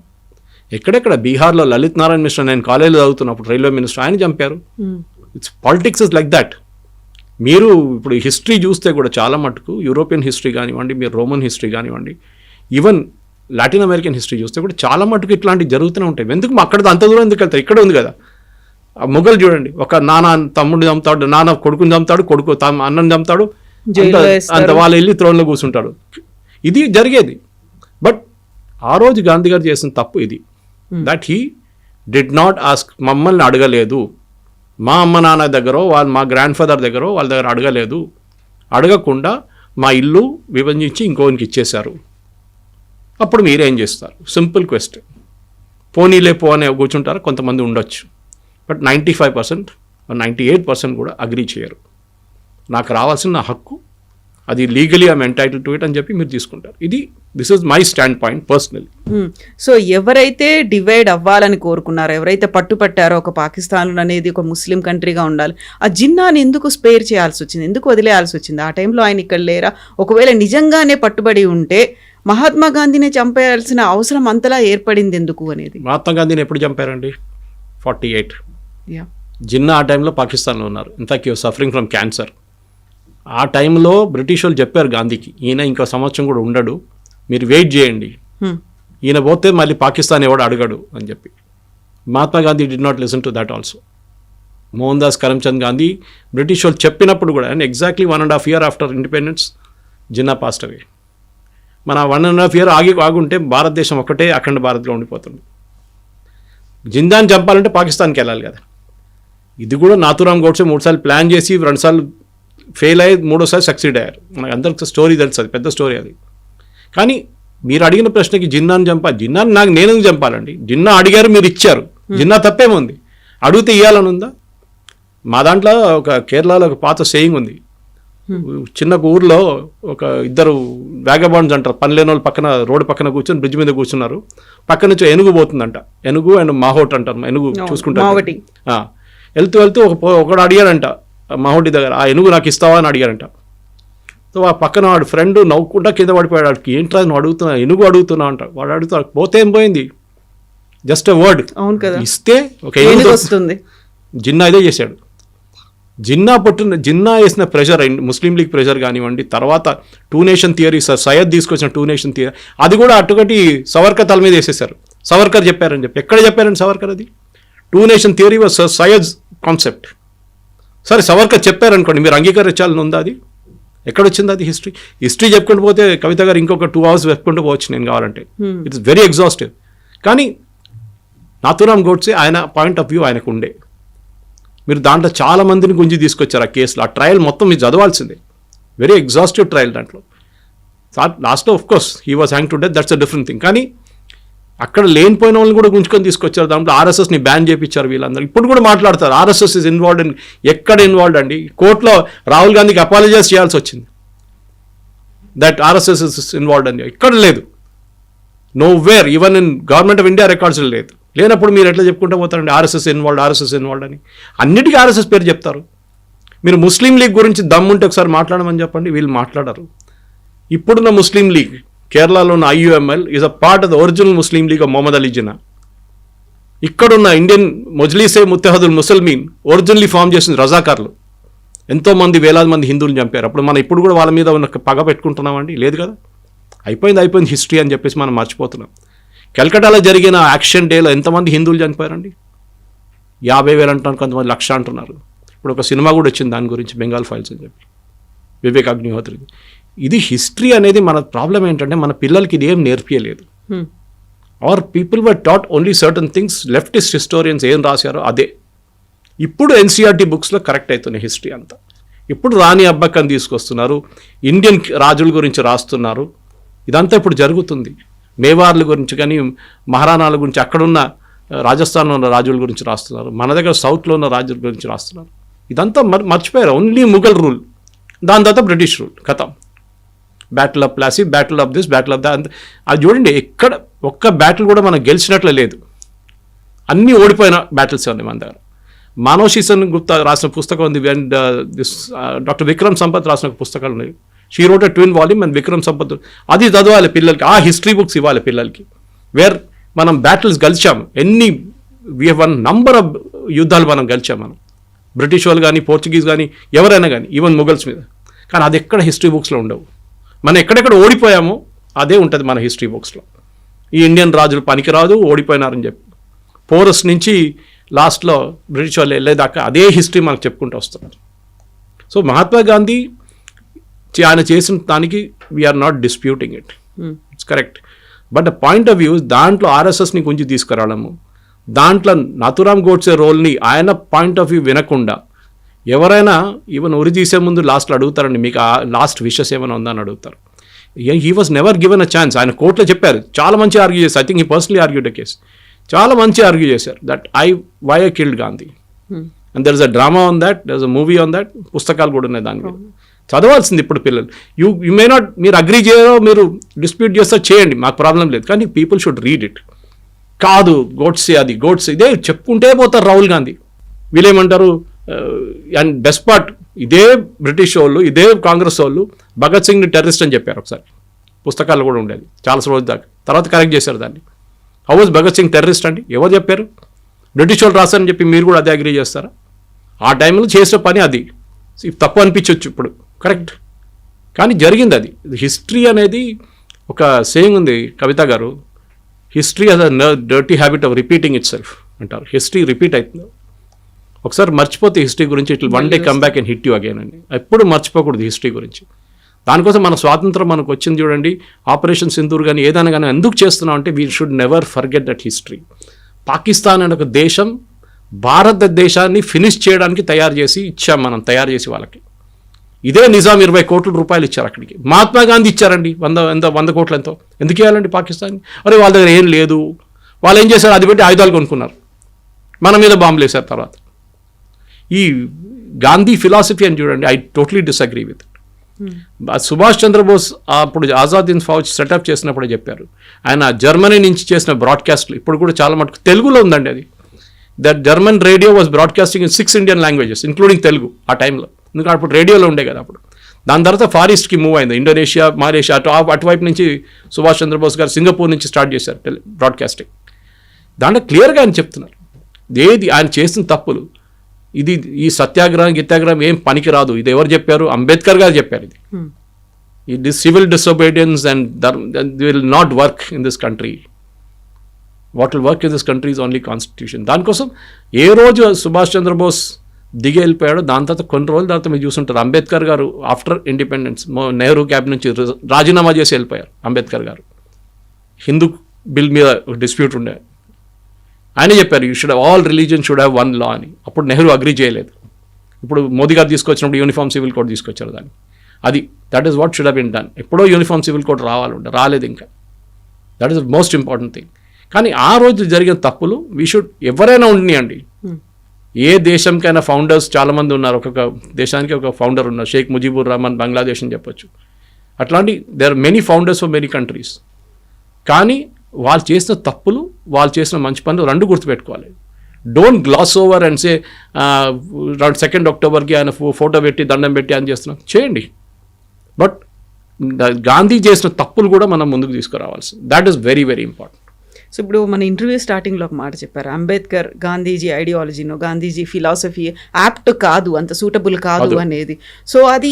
ఎక్కడెక్కడ బీహార్లో లలిత్ నారాయణ మిశ్రా, నేను కాలేజీలో చదువుతున్నప్పుడు రైల్వే మినిస్టర్, ఆయన చంపారు. It's politics is like that. మీరు ఇప్పుడు హిస్టరీ చూస్తే కూడా చాలా మటుకు యూరోపియన్ హిస్టరీ కానివ్వండి, మీరు రోమన్ హిస్టరీ కానివ్వండి, ఈవెన్ లాటిన్ అమెరికన్ హిస్టరీ చూస్తే కూడా చాలా మటుకు ఇట్లాంటివి జరుగుతూనే ఉంటాయి. ఎందుకు అక్కడ అంత దూరం ఎందుకు వెళ్తారు? ఇక్కడ ఉంది కదా. మొఘల్ చూడండి, ఒక నాన్న తమ్ముడిని చంపుతాడు, నాన్న కొడుకుని చంపుతాడు, కొడుకు అన్నని చంపుతాడు, అంత వాళ్ళు వెళ్ళి త్రోన్లో కూర్చుంటాడు. ఇది జరిగేది. బట్ ఆ రోజు గాంధీ గారు చేసిన తప్పు ఇది, that he did not ask. మమ్మల్ని అడగలేదు, మా అమ్మ నాన్న దగ్గర మా గ్రాండ్ ఫాదర్ దగ్గర వాళ్ళ దగ్గర అడగలేదు. అడగకుండా మా ఇల్లు విభజించి ఇంకోనికి ఇచ్చేశారు. అప్పుడు మీరేం చేస్తారు? Simple question. పోనీలే పో అని కూర్చుంటారు, కొంతమంది ఉండొచ్చు. బట్ 95% 98% కూడా అగ్రీ చేయరు. నాకు రావాల్సిన నా హక్కు, అది legally I'm entitled to it అని చెప్పి మీరు తీసుకుంటారు. This is my stand point personally. So ఎవరైతే డివైడ్ అవ్వాలని కోరుకున్నారో, ఎవరైతే పట్టుపట్టారో ఒక పాకిస్తాన్ అనేది ఒక ముస్లిం కంట్రీగా ఉండాలి, ఆ జిన్నాని ఎందుకు స్పేర్ చేయాల్సి వచ్చింది, ఎందుకు వదిలేయాల్సి వచ్చింది? ఆ టైంలో ఆయన ఇక్కడ లేరా? ఒకవేళ నిజంగానే పట్టుబడి ఉంటే మహాత్మా గాంధీని చంపేయాల్సిన అవసరం అంతలా ఏర్పడింది ఎందుకు అనేది. మహాత్మా గాంధీని ఎప్పుడు చంపారండి? 48. జిన్నా ఆ టైంలో పాకిస్తాన్లో ఉన్నారు. In fact you suffering from cancer. ఆ టైంలో బ్రిటిష్ వాళ్ళు చెప్పారు గాంధీకి, ఈయన ఇంకో సంవత్సరం కూడా ఉండడు, మీరు వెయిట్ చేయండి, ఈయన పోతే మళ్ళీ పాకిస్తాన్ ఎవడు అడగడు అని చెప్పి. Mahatma Gandhi did not listen to that also. Mohandas Karamchand Gandhi British వాళ్ళు చెప్పినప్పుడు కూడా, and exactly 1.5 years after independence Jinnah passed away. మన 1.5 years ఆగుంటే భారతదేశం ఒకటే అఖండ భారత్లో ఉండిపోతుంది. జిందాని చంపాలంటే పాకిస్తాన్కి వెళ్ళాలి కదా. ఇది కూడా నాథూరామ్ గోడ్సే 3 సార్లు ప్లాన్ చేసి 2 సార్లు ఫెయిల్ అయ్యి 3వసారి సక్సీడ్ అయ్యారు. మనకు అందరికి స్టోరీ తెలుసు, అది పెద్ద స్టోరీ అది. కానీ మీరు అడిగిన ప్రశ్నకి జిన్నాని జిన్నాని నేను చంపాలండి? జిన్నా అడిగారు, మీరు ఇచ్చారు, జిన్నా తప్పేముంది? అడిగితే ఇవ్వాలని ఉందా? మా దాంట్లో ఒక కేరళలో ఒక పాత సేయింగ్ ఉంది. చిన్న ఊర్లో ఒక 2 వ్యాగబాండ్స్ అంటారు, పని లేని వాళ్ళు పక్కన రోడ్డు పక్కన కూర్చొని బ్రిడ్జ్ మీద కూర్చున్నారు. పక్క నుంచి ఏనుగు పోతుందంట. ఏనుగు అండ్ మాహోట్ అంటారు, ఏనుగు చూసుకుంటారు. వెళ్తూ ఒకడు అడిగారంట మాహోటి దగ్గర, ఆ ఏనుగు నాకు ఇస్తావా అని అడిగారంట. సో ఆ పక్కన వాడు ఫ్రెండ్ నవ్వుకుంటా కింద పడిపోయాడు. వాడికి ఏంట్రా నువ్వు అడుగుతున్నా, ఏనుగు అడుగుతున్నా అంట. వాడు అడుగుతా, పోతే ఏం పోయింది, జస్ట్ ఎ వర్డ్ ఇస్తే ఒక ఏనుగు వస్తుంది. జిన్నా ఇదే చేశాడు. జిన్నా వేసిన ప్రెషర్, ముస్లిం లీగ్ ప్రెషర్ కానివ్వండి, తర్వాత 2 nation థియరీ, సయ్యద్ తీసుకొచ్చిన 2 nation థియరీ, అది కూడా అటుకటి సవర్కర్ తల మీద వేసేసారు. సవర్కర్ చెప్పారని చెప్పి. ఎక్కడ చెప్పారండి సవర్కర్? అది 2 nation theory was Syed concept. సరే సవర్కర్ చెప్పారనుకోండి, మీరు అంగీకరించాలని ఉందా? అది ఎక్కడొచ్చింది? అది హిస్టరీ చెప్పుకుంటూ పోతే కవిత గారు ఇంకొక 2 hours చెప్పుకుంటూ పోవచ్చు నేను కావాలంటే. It's very exhaustive. కానీ నాథూరామ్ గోడ్సే ఆయన పాయింట్ ఆఫ్ వ్యూ ఆయనకు ఉండే. మీరు దాంట్లో చాలా మందిని గుంజి తీసుకొచ్చారు ఆ కేసులో. ఆ ట్రయల్ మొత్తం మీరు చదవాల్సిందే, వెరీ ఎగ్జాస్టివ్ ట్రయల్. దాంట్లో లాస్ట్లో of course he was hang to death, that's a different thing. కానీ అక్కడ లేనిపోయిన వాళ్ళని కూడా గుంజుకొని తీసుకొచ్చారు. దాంట్లో ఆర్ఎస్ఎస్ని బ్యాన్ చేయించారు వీళ్ళందరూ. ఇప్పుడు కూడా మాట్లాడతారు ఆర్ఎస్ఎస్ ఇస్ ఇన్వాల్వ్డ్ ఇన్. ఎక్కడ ఇన్వాల్వ్డ్ అండి? కోర్టులో రాహుల్ గాంధీకి అపాలజైజ్ చేయాల్సి వచ్చింది దట్ ఆర్ఎస్ఎస్ ఇస్ ఇన్వాల్వ్డ్ అని. ఎక్కడ లేదు, know where, even in government of India records లేదు. లేనప్పుడు మీరు ఎట్లా చెప్పుకుంటూ పోతారండి ఆర్ఎస్ఎస్ ఇన్వాల్వ్డ్ అని? అన్నిటికీ ఆర్ఎస్ఎస్ పేరు చెప్తారు. మీరు ముస్లిం లీగ్ గురించి దమ్ముంటే ఒకసారి మాట్లాడమని చెప్పండి, వీళ్ళు మాట్లాడరు. ఇప్పుడున్న ముస్లిం లీగ్ కేరళలో ఉన్న IUML is a part of the original Muslim League of Mohammad Ali Jinnah. ఇక్కడున్న Indian Majlise Muttahidul Muslimeen originally form చేసిన రజాకార్లు. ఎంతోమంది వేలాది మంది హిందువులు చంపారు. అప్పుడు మనం ఇప్పుడు కూడా వాళ్ళ మీద ఉన్న పగ పెట్టుకుంటున్నామండి? లేదు కదా. అయిపోయింది హిస్టరీ అని చెప్పేసి మనం మర్చిపోతున్నాం. కలకటాలో జరిగిన యాక్షన్ డేలో ఎంతమంది హిందువులు చనిపోయారండి? 50,000 అంటున్నారు, కొంతమంది 1,00,000 అంటున్నారు. ఇప్పుడు ఒక సినిమా కూడా వచ్చింది దాని గురించి, బెంగాల్ ఫైల్స్ అని చెప్పి, వివేక్ అగ్నిహోత్రి. ఇది హిస్టరీ అనేది. మన ప్రాబ్లం ఏంటంటే మన పిల్లలకి ఇది ఏం నేర్పియలేదు. Our people were taught only certain things. Leftist historians ఏం రాశారో అదే ఇప్పుడు NCERT బుక్స్లో కరెక్ట్ అవుతున్నాయి హిస్టరీ అంతా. ఇప్పుడు రాణి అబ్బక్కని తీసుకొస్తున్నారు, ఇండియన్ రాజుల గురించి రాస్తున్నారు. ఇదంతా ఇప్పుడు జరుగుతుంది. మేవార్ల గురించి కానీ మహారాణాల గురించి, అక్కడున్న రాజస్థాన్లో ఉన్న రాజుల గురించి రాస్తున్నారు. మన దగ్గర సౌత్లో ఉన్న రాజుల గురించి రాస్తున్నారు. ఇదంతా మర్చిపోయారు. ఓన్లీ ముఘల్ రూల్, దాని తర్వాత బ్రిటిష్ రూల్, కథం. Battle of Plassey, battle of this, battle of that. అది చూడండి, ఎక్కడ ఒక్క బ్యాటిల్ కూడా మనం గెలిచినట్లు లేదు. అన్నీ ఓడిపోయిన బ్యాటిల్స్ ఉన్నాయి మన దగ్గర. మానవ్ శీసన్ గుప్తా రాసిన పుస్తకం ఉంది, అండ్ డాక్టర్ విక్రమ్ సంపత్ రాసిన పుస్తకాలు ఉన్నాయి. She wrote a 2 volume and Vikram Sampath. అది చదవాలి పిల్లలకి. ఆ హిస్టరీ బుక్స్ ఇవ్వాలి పిల్లలకి, వేర్ మనం బ్యాటిల్స్ గెలిచాము. We have won number of యుద్ధాలు మనం గెలిచాము. మనం బ్రిటిష్ వాళ్ళు కానీ, పోర్చుగీస్ కానీ, ఎవరైనా కానీ, ఈవెన్ మొఘల్స్ మీద. కానీ అది ఎక్కడ హిస్టరీ బుక్స్లో ఉండవు. మనం ఎక్కడెక్కడ ఓడిపోయామో అదే ఉంటుంది మన హిస్టరీ బుక్స్లో. ఈ ఇండియన్ రాజులు పనికిరాదు, ఓడిపోయినారని చెప్పి పోరస్ నుంచి లాస్ట్లో బ్రిటిష్ వాళ్ళు వెళ్ళేదాకా అదే హిస్టరీ మనకు చెప్పుకుంటూ వస్తున్నారు. సో మహాత్మా గాంధీ ఆయన చేసిన దానికి we're not disputing it, it's correct. But the point of view, దాంట్లో ఆర్ఎస్ఎస్ని కొంచెం తీసుకురావడము, దాంట్లో నాథూరామ్ గోడ్సే రోల్ని ఆయన పాయింట్ ఆఫ్ వ్యూ వినకుండా ఎవరైనా ఈవెన్ ఉరి తీసే ముందు లాస్ట్లో అడుగుతారండి, మీకు ఆ లాస్ట్ విషెస్ ఏమైనా ఉందా అని అడుగుతారు. He was never given a chance. ఆయన కోర్టులో చెప్పారు, చాలా మంచి ఆర్గ్యూ చేశారు. I think he personally argued a case. చాలా మంచి ఆర్గ్యూ చేశారు that why I killed Gandhi. And there is a drama on that, there is a movie on that. పుస్తకాలు కూడా ఉన్నాయి దాని మీద. చదవాల్సింది ఇప్పుడు పిల్లలు. యూ మే నాట్, మీరు అగ్రీ చేయరో, మీరు డిస్ప్యూట్ చేస్తా చేయండి, మాకు ప్రాబ్లం లేదు. కానీ పీపుల్ షుడ్ రీడ్ ఇట్. కాదు గోడ్సే, అది గోడ్సే, ఇదే చెప్పుకుంటే పోతారు రాహుల్ గాంధీ. వీళ్ళేమంటారు, అండ్ బెస్ట్ పార్ట్, ఇదే బ్రిటిష్ వాళ్ళు, ఇదే కాంగ్రెస్ వాళ్ళు భగత్ సింగ్ని టెర్రరిస్ట్ అని చెప్పారు ఒకసారి. పుస్తకాలు కూడా ఉండేది చాలా రోజుల దాకా. తర్వాత కరెక్ట్ చేశారు దాన్ని. How was Bhagat Singh terrorist అండి? ఎవరు చెప్పారు? బ్రిటిష్ వాళ్ళు రాశారని చెప్పి మీరు కూడా అదే అగ్రీ చేస్తారా? ఆ టైంలో చేసిన పని అది. తప్పు అనిపించవచ్చు ఇప్పుడు, కరెక్ట్. కానీ జరిగింది అది. హిస్టరీ అనేది ఒక సేయింగ్ ఉంది కవిత గారు, history has a dirty habit of repeating it self అంటారు. హిస్టరీ రిపీట్ అవుతుంది. ఒకసారి మర్చిపోతే హిస్టరీ గురించి, it will one day come back and hit you again అని. ఎప్పుడు మర్చిపోకూడదు హిస్టరీ గురించి. దానికోసం మన స్వాతంత్రం మనకు వచ్చింది చూడండి, ఆపరేషన్ సింధూర్ కానీ ఏదైనా కానీ ఎందుకు చేస్తున్నాం అంటే we should never forget that history. Pakistan అనే ఒక దేశం భారతదేశాన్ని ఫినిష్ చేయడానికి తయారు చేసి ఇచ్చాం మనం, తయారు చేసి వాళ్ళకి. ఇదే నిజాం 20 కోట్ల రూపాయలు ఇచ్చారు అక్కడికి. మహాత్మా గాంధీ ఇచ్చారండి 100 కోట్లు ఎంతో. ఎందుకు ఇవ్వాలండి పాకిస్తాన్? అరే వాళ్ళ దగ్గర ఏం లేదు, వాళ్ళు ఏం చేశారు, అది పెట్టి ఆయుధాలు కొనుక్కున్నారు, మన మీద బాంబులు వేశారు. తర్వాత ఈ గాంధీ ఫిలాసఫీ అని చూడండి, I totally disagree with. Subhash Chandrabose అప్పుడు ఆజాద్ హింద్ ఫౌజ్ సెటప్ చేసినప్పుడే చెప్పారు. ఆయన జర్మనీ నుంచి చేసిన బ్రాడ్కాస్ట్లు ఇప్పుడు కూడా చాలా మటుకు తెలుగులో ఉందండి అది. That German radio was broadcasting in 6 Indian languages including Telugu ఆ టైంలో. ఎందుకంటే అప్పుడు రేడియోలో ఉండే కదా అప్పుడు. దాని తర్వాత ఫార్ ఈస్ట్కి మూవ్ అయింది, ఇండోనేషియా, మలేషియా, అటువైపు నుంచి సుభాష్ చంద్రబోస్ గారు సింగపూర్ నుంచి స్టార్ట్ చేశారు బ్రాడ్కాస్టింగ్. దాంట్లో క్లియర్గా ఆయన చెప్తున్నారు ఏది ఆయన చేసిన తప్పులు. ఇది ఈ సత్యాగ్రహం గిత్యాగ్రహం ఏం పనికి రాదు. ఇది ఎవరు చెప్పారు? అంబేద్కర్ గారు చెప్పారు. ఇది civil disobedience and will not work in this country. What will work in this country is only constitution. దానికోసం ఏ రోజు సుభాష్ చంద్రబోస్ దిగి వెళ్ళిపోయాడో దాని తర్వాత కొన్ని రోజుల తర్వాత మీరు చూస్తుంటారు అంబేద్కర్ గారు ఆఫ్టర్ ఇండిపెండెన్స్ నెహ్రూ క్యాబ్ నుంచి రాజీనామా చేసి వెళ్ళిపోయారు అంబేద్కర్ గారు. హిందూ బిల్ మీద డిస్ప్యూట్ ఉండే, ఆయన చెప్పారు you should all religion should have one law అని. అప్పుడు నెహ్రూ అగ్రీ చేయలేదు. ఇప్పుడు మోదీ గారు తీసుకొచ్చినప్పుడు యూనిఫామ్ సివిల్ కోడ్ తీసుకొచ్చారు దాన్ని. అది that is what should have been done. ఎప్పుడో యూనిఫామ్ సివిల్ కోడ్ రాలేదు ఇంకా. That is the most important thing. కానీ ఆ రోజు జరిగిన తప్పులు వీ షుడ్ ఎవరైనా ఉండనియండి, ఏ దేశంకైనా ఫౌండర్స్ చాలామంది ఉన్నారు. ఒక్కొక్క దేశానికి ఒక ఫౌండర్ ఉన్నారు. షేక్ ముజీబుర్ రహమాన్ బంగ్లాదేశ్ అని చెప్పొచ్చు. అట్లాంటి there are many founders for many countries. కానీ వాళ్ళు చేసిన తప్పులు, వాళ్ళు చేసిన మంచి పనులు రెండు గుర్తుపెట్టుకోవాలి. Don't glass over and say 2 అక్టోబర్కి ఆయన ఫోటో పెట్టి దండం పెట్టి అని చేస్తున్నాం, చేయండి. బట్ గాంధీ చేసిన తప్పులు కూడా మనం ముందుకు తీసుకురావాల్సి, that is very very important. So ఇప్పుడు మన ఇంటర్వ్యూ స్టార్టింగ్లో ఒక మాట చెప్పారు, అంబేద్కర్ గాంధీజీ ఐడియాలజీనో గాంధీజీ ఫిలాసఫీ యాప్ట్ కాదు, అంత సూటబుల్ కాదు అనేది. సో అది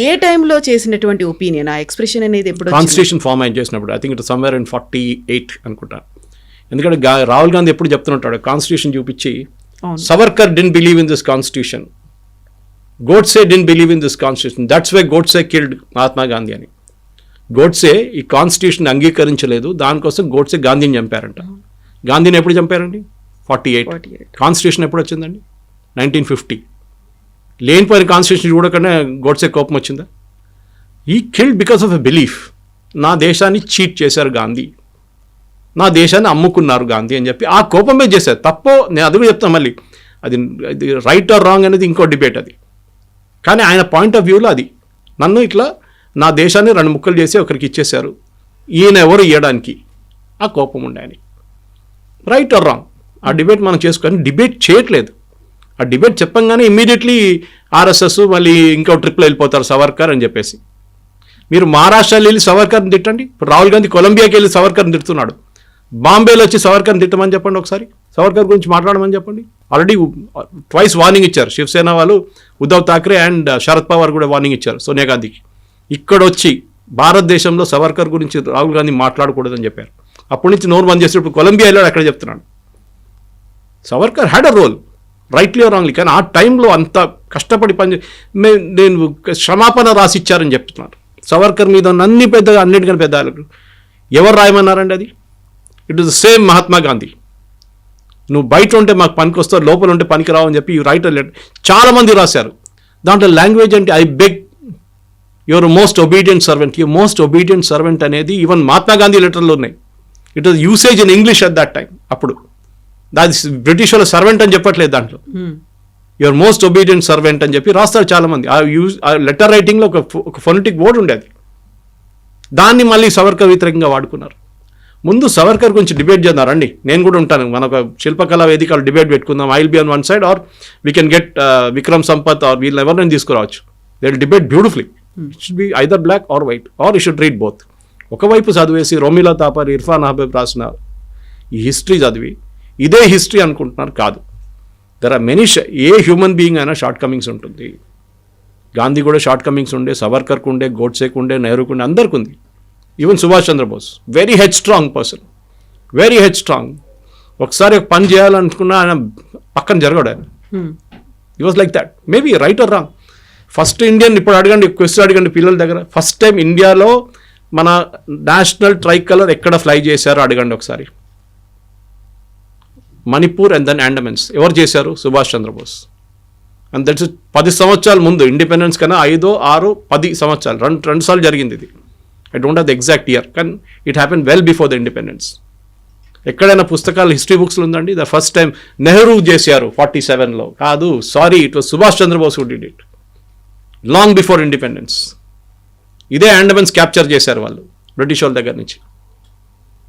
ఏ టైంలో చేసినటువంటి ఒపీనియన్, ఆ ఎక్స్ప్రెషన్ అనేది ఎప్పుడు? కాన్స్టిట్యూషన్ ఫామ్ అయిన చేసినప్పుడు, I think it somewhere in 48 అనుకుంటా. ఎందుకంటే రాహుల్ గాంధీ ఎప్పుడు చెప్తుంటాడు కాన్స్టిట్యూషన్ చూపించి, Savarkar didn't believe in this constitution, Godse didn't believe in this constitution, that's why Godse killed Mahatma Gandhi అని. గోడ్సే ఈ కాన్స్టిట్యూషన్ అంగీకరించలేదు, దానికోసం గోడ్సే గాంధీని చంపారంట. గాంధీని ఎప్పుడు చంపారండి? 48. కాన్స్టిట్యూషన్ ఎప్పుడు వచ్చిందండి? 1950. లేనిపోయిన కాన్స్టిట్యూషన్ చూడకుండా గోడ్సే కోపం వచ్చిందా? ఈ killed because of a belief. నా దేశాన్ని చీట్ చేశారు గాంధీ, నా దేశాన్ని అమ్ముకున్నారు గాంధీ అని చెప్పి ఆ కోపమే చేశారు. తప్పో నేను అది కూడా చెప్తాను మళ్ళీ, అది రైట్ ఆర్ రాంగ్ అనేది ఇంకో డిబేట్ అది. కానీ ఆయన పాయింట్ ఆఫ్ వ్యూలో అది, నన్ను ఇట్లా నా దేశాన్ని 2 ముక్కలు చేసి ఒకరికి ఇచ్చేశారు, ఈయన ఎవరు ఇవ్వడానికి, ఆ కోపం ఉండే ఆయన. రైట్ ఆర్ రాంగ్ ఆ డిబేట్ మనం చేసుకొని డిబేట్ చేయట్లేదు. ఆ డిబేట్ చెప్పంగానే ఇమ్మీడియట్లీ ఆర్ఎస్ఎస్ మళ్ళీ ఇంకో ట్రిప్లో వెళ్ళిపోతారు సవర్కర్ అని చెప్పేసి. మీరు మహారాష్ట్రలో వెళ్ళి సవర్కర్ని తిట్టండి. ఇప్పుడు రాహుల్ గాంధీ కొలంబియాకి వెళ్ళి సవర్కర్ని తిడుతున్నాడు. బాంబేలో వచ్చి సవర్కర్ని తిట్టమని చెప్పండి, ఒకసారి సవర్కర్ గురించి మాట్లాడమని చెప్పండి. ఆల్రెడీ ట్వైస్ వార్నింగ్ ఇచ్చారు శివసేన వాళ్ళు, ఉద్ధవ్ థాక్రే అండ్ శరద్ పవార్ కూడా వార్నింగ్ ఇచ్చారు సోనియా గాంధీకి. ఇక్కడ వచ్చి భారతదేశంలో సవర్కర్ గురించి రాహుల్ గాంధీ మాట్లాడకూడదని చెప్పారు. అప్పటి నుంచి నోరు బంద్ చేసి ఇప్పుడు కొలంబియా వెళ్ళాడు, అక్కడ చెప్తున్నాడు. Savarkar had a role, rightly wrongly. కానీ ఆ టైంలో అంత కష్టపడి నేను క్షమాపణ రాసి ఇచ్చారని చెప్తున్నారు. సవర్కర్ మీద అన్ని పెద్దగా, అన్నిటికన్నా పెద్ద ఎవరు రాయమన్నారండి అది? It is the same Mahatma Gandhi. నువ్వు బయట ఉంటే మాకు పనికి వస్తావు, లోపల ఉంటే పనికి రావు అని చెప్పి యూ రైట్ లెటర్. చాలామంది రాశారు. దాంట్లో లాంగ్వేజ్ అంటే I beg your most obedient servant, your most obedient servant అనేది ఈవెన్ మహాత్మా గాంధీ లెటర్లో ఉన్నాయి. It was usage in English at that time. అప్పుడు దాని బ్రిటిష్ వాళ్ళ సర్వెంట్ అని చెప్పట్లేదు, దాంట్లో యువర్ మోస్ట్ ఒబీడియంట్ సర్వెంట్ అని చెప్పి రాస్తారు చాలామంది. ఆ లెటర్ రైటింగ్లో ఒక ఫొనెటిక్ వర్డ్ ఉండేది. దాన్ని మళ్ళీ సవర్కర్ వ్యతిరేకంగా వాడుకున్నారు. ముందు సవర్కర్ గురించి డిబేట్ చేద్దారండి, నేను కూడా ఉంటాను. మన ఒక శిల్పకళా వేదికలు డిబేట్ పెట్టుకుందాం. I will be on one side or we can get Vikram Sampath or వీళ్ళు ఎవరినైనా తీసుకురావచ్చు. They will debate beautifully. It should be either black or white or you should read both. ఒకవైపు చదివేసి రోమిలా తాపర్, ఇర్ఫాన్ అహ్మద్ రాసిన ఈ హిస్టరీ చదివి ఇదే హిస్టరీ అనుకుంటున్నారు. కాదు, there are many. A human being అయినా షార్ట్ కమింగ్స్ ఉంటుంది. గాంధీ కూడా షార్ట్ కమింగ్స్ ఉండే, సవర్కర్కు ఉండే, గోడ్సేకు ఉండే, నెహ్రూకు ఉండే, అందరికి ఉంది. Even Subhash Chandrabose very head strong person, very head strong. ఒకసారి ఒక పని చేయాలనుకున్నా ఆయన పక్కన జరగడు. ఆయన ఈ was like that. Maybe right are wrong. First Indian, ఇప్పుడు అడగండి, క్వశ్చన్ అడగండి పిల్లల దగ్గర, ఫస్ట్ టైం ఇండియాలో మన నేషనల్ ట్రై కలర్ ఎక్కడ ఫ్లై చేశారో అడగండి ఒకసారి. Manipur and then Andamans. ఎవరు చేశారు? సుభాష్ చంద్రబోస్. అండ్ దట్స్ 10 సంవత్సరాల ముందు, ఇండిపెండెన్స్ కన్నా 5, 6, 10 సంవత్సరాలు, రెండు సార్లు జరిగింది ఇది. I don't have the exact year, కానీ it happen well before the independence. ఎక్కడైనా పుస్తకాలు హిస్టరీ బుక్స్లో ఉందండి ద ఫస్ట్ టైం నెహ్రూ చేశారు 47లో? కాదు, sorry, it was Subhash Chandrabose who did it long before independence. ఇదే అండమాన్స్ క్యాప్చర్ చేశారు వాళ్ళు బ్రిటిష్ వాళ్ళ దగ్గర నుంచి,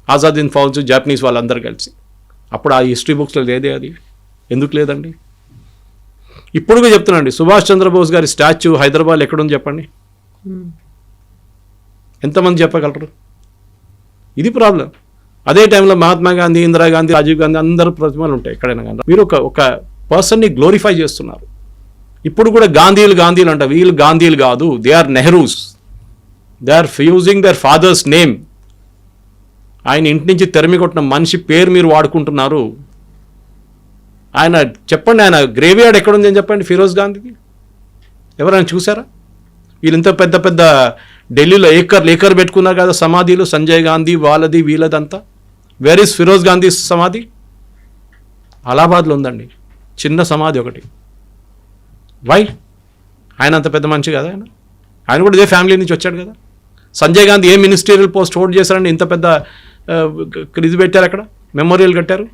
ఆజాదీన్ ఫౌజ్, జాపనీస్ వాళ్ళందరూ కలిసి. అప్పుడు ఆ హిస్టరీ బుక్స్లో లేదే అది. ఎందుకు లేదండి? ఇప్పుడు చెప్తున్నాండి, సుభాష్ చంద్రబోస్ గారి స్టాచ్యూ హైదరాబాద్ ఎక్కడుంది చెప్పండి, ఎంతమంది చెప్పగలరు? ఇది ప్రాబ్లం. అదే టైంలో మహాత్మా గాంధీ, ఇందిరాగాంధీ, రాజీవ్ గాంధీ అందరూ ప్రతిమలు ఉంటాయి ఎక్కడైనా. కానీ మీరు ఒక పర్సన్ని గ్లోరిఫై చేస్తున్నారు. ఇప్పుడు కూడా గాంధీలు అంట. వీళ్ళు గాంధీలు కాదు, they are Nehrus. They are using their father's name. ఆయన ఇంటి నుంచి తెరమి కొట్టిన మనిషి పేరు మీరు వాడుకుంటున్నారు. ఆయన చెప్పండి, ఆయన గ్రేవ్యార్డ్ ఎక్కడుంది అని చెప్పండి ఫిరోజ్ గాంధీది. ఎవరైనా చూసారా? వీళ్ళు ఇంత పెద్ద పెద్ద ఢిల్లీలో ఏకర్ పెట్టుకున్నారు కదా సమాధిలు, సంజయ్ గాంధీ వాళ్ళది వీళ్ళదంతా. వేర్ ఈస్ ఫిరోజ్ గాంధీ సమాధి? అలహాబాద్లో ఉందండి చిన్న సమాధి ఒకటి. వై? ఆయన అంత పెద్ద మనిషి కదా, ఆయన కూడా ఇదే ఫ్యామిలీ నుంచి వచ్చాడు కదా. సంజయ్ గాంధీ ఏ మినిస్టీరియల్ పోస్ట్ హోల్డ్ చేశారండి, ఇంత పెద్ద ఇది పెట్టారు అక్కడ, మెమోరియల్ కట్టారు.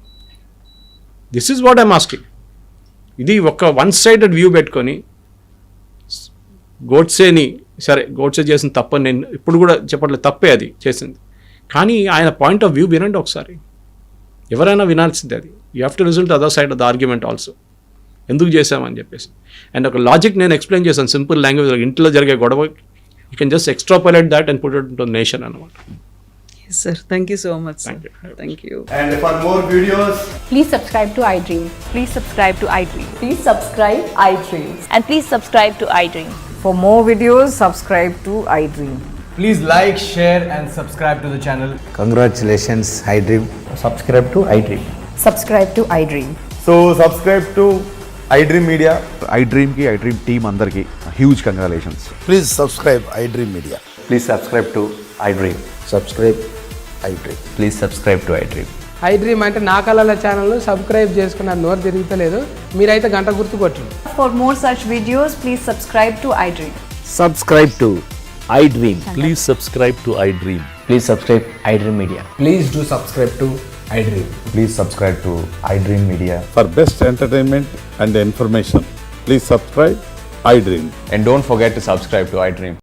This is what I'm asking. ఇది ఒక వన్ సైడెడ్ వ్యూ పెట్టుకొని గోడ్సేని, సరే గోడ్సే చేసిన తప్పని నేను ఇప్పుడు కూడా చెప్పట్లేదు, తప్పే అది చేసింది, కానీ ఆయన పాయింట్ ఆఫ్ వ్యూ వినండి ఒకసారి. ఎవరైనా వినాల్సిందే అది. You have to result other side of the argument also, ఎందుకు చేసామని చెప్పేసి. అండ్ ఒక లాజిక్ నేను ఎక్స్ప్లెయిన్ చేశాను సింపుల్ లాంగ్వేజ్. ఇంట్లో జరిగే గొడవ you can just extrapolate that and put it into nation అనమాట. Sir thank you so much. Thank you. And for more videos, Please subscribe to iDream. Please subscribe to iDream. Please subscribe iDream. And please subscribe to iDream. For more videos, subscribe to iDream. please like, share, and subscribe to the channel. Congratulations, iDream. Subscribe to iDream. Subscribe to iDream. So subscribe to iDream Media. iDream ki iDream team అందరికి huge congratulations. Please subscribe iDream Media. Please subscribe to iDream. Subscribe iDream. Please subscribe to iDream. iDream అంటే నా కళల channel subscribe చేసుకున్న నోరు తిరుగుతలేదు, మీరైతే గంట గుర్తు కొట్టండి. For more such videos, please subscribe to iDream. Subscribe to iDream. Please subscribe to iDream. Please subscribe iDream Media. Please do subscribe to iDream. Please subscribe to iDream Media. For best entertainment and information, please subscribe iDream. And don't forget to subscribe to iDream.